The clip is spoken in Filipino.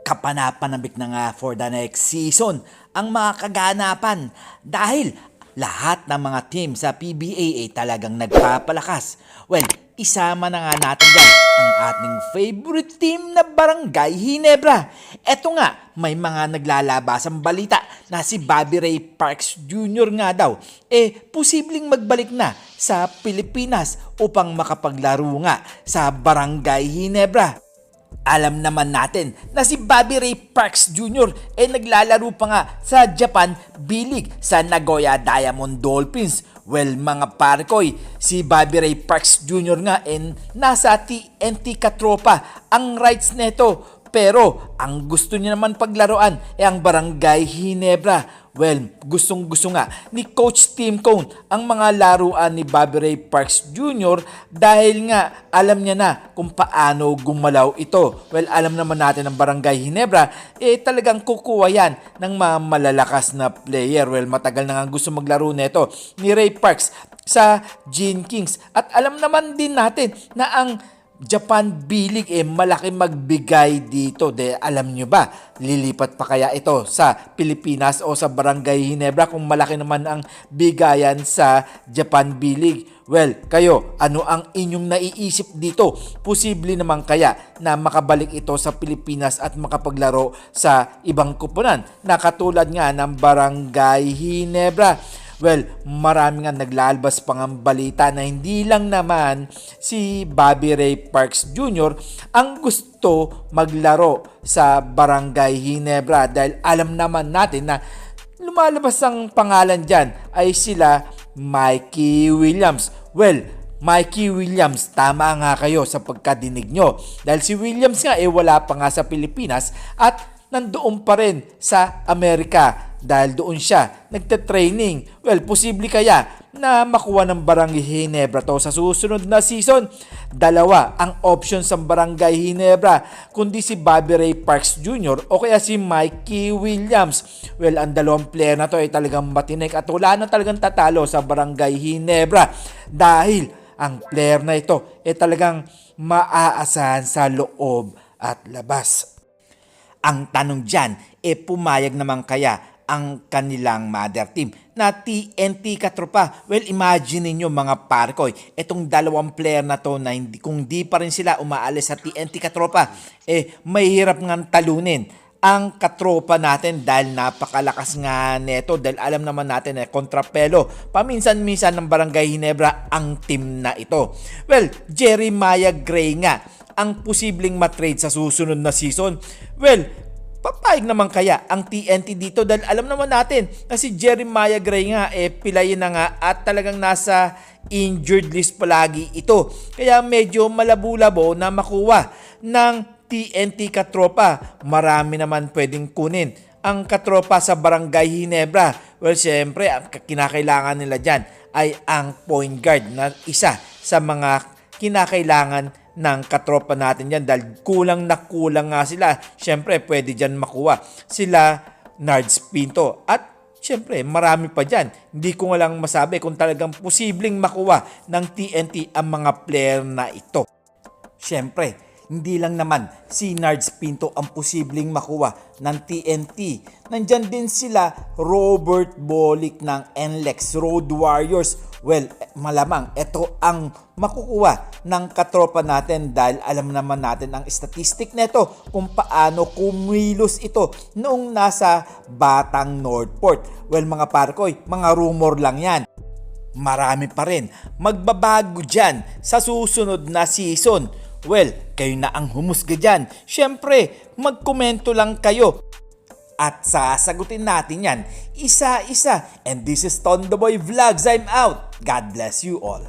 kapanapanabik na nga for the next season ang mga kaganapan dahil lahat ng mga team sa PBA ay talagang nagpapalakas. Well, isama na nga natin dyan ang ating favorite team na Barangay Ginebra. Eto nga, may mga naglalabasang balita na si Bobby Ray Parks Jr. nga daw posibleng magbalik na sa Pilipinas upang makapaglaro nga sa Barangay Ginebra. Alam naman natin na si Bobby Ray Parks Jr. naglalaro pa nga sa Japan B-League sa Nagoya Diamond Dolphins. Well mga parkoy, si Bobby Ray Parks Jr. nga nasa TNT Katropa ang rights neto. Pero ang gusto niya naman paglaruan ang Barangay Ginebra. Well, gustong-gusto nga ni Coach Tim Cone ang mga laruan ni Bobby Ray Parks Jr. dahil nga alam niya na kung paano gumalaw ito. Well, alam naman natin ang Barangay Ginebra, talagang kukuha yan ng mga malalakas na player. Well, matagal na nga gusto maglaro nito ni Ray Parks sa Gene Kings. At alam naman din natin na ang Japan B-League malaki magbigay dito. Alam nyo ba, lilipat pa kaya ito sa Pilipinas o sa Barangay Ginebra kung malaki naman ang bigayan sa Japan B-League? Well, kayo, ano ang inyong naiisip dito? Posible naman kaya na makabalik ito sa Pilipinas at makapaglaro sa ibang kupunan na katulad nga ng Barangay Ginebra? Well, marami nga naglalabas pang ang balita na hindi lang naman si Bobby Ray Parks Jr. ang gusto maglaro sa Barangay Ginebra dahil alam naman natin na lumalabas ang pangalan dyan ay sila Mikey Williams. Well, Mikey Williams, tama nga kayo sa pagkadinig nyo dahil si Williams nga wala pa nga sa Pilipinas at nandoon pa rin sa Amerika dahil doon siya nagte-training. Well, posible kaya na makuha ng Barangay Ginebra to sa susunod na season? Dalawa ang option sa Barangay Ginebra, kundi si Bobby Ray Parks Jr. o kaya si Mikey Williams. Well, ang dalawang player na to ay talagang matinik at wala na talagang tatalo sa Barangay Ginebra dahil ang player na ito talagang maaasahan sa loob at labas. Ang tanong dyan, pumayag naman kaya ang kanilang mother team na TNT Katropa? Well, imagine niyo mga parkoy, itong dalawang player na to na kung di pa rin sila umaalis sa TNT Katropa, mahirap nga talunin ang katropa natin dahil napakalakas nga neto dahil alam naman natin kontrapelo paminsan-minsan ng Barangay Ginebra ang team na ito. Well, Jeremiah Gray nga ang posibleng matrade sa susunod na season. Well, papayag naman kaya ang TNT dito dahil alam naman natin na si Jeremiah Gray nga pilayin na nga at talagang nasa injured list palagi ito. Kaya medyo malabo-labo na makuha ng TNT Katropa. Marami naman pwedeng kunin ang Katropa sa Barangay Ginebra. Well, syempre, ang kinakailangan nila dyan ay ang point guard na isa sa mga kinakailangan ng katropa natin yan dahil kulang na kulang nga sila. Syempre, pwede dyan makuha sila Nards Pinto. At syempre, marami pa dyan. Hindi ko nga lang masabi kung talagang posibleng makuha ng TNT ang mga player na ito. Syempre, hindi lang naman si Nards Pinto ang posibleng makuha ng TNT. Nandyan din sila Robert Bolick ng NLEX Road Warriors. Well, malamang ito ang makukuha ng katropa natin dahil alam naman natin ang statistic nito kung paano kumilos ito noong nasa Batang Northport. Well mga parkoy, mga rumor lang yan. Marami pa rin magbabago dyan sa susunod na season. Well, kayo na ang humusga dyan. Siyempre, magkomento lang kayo. At sasagutin natin yan isa-isa. And this is Tondoboy Vlogs. I'm out. God bless you all.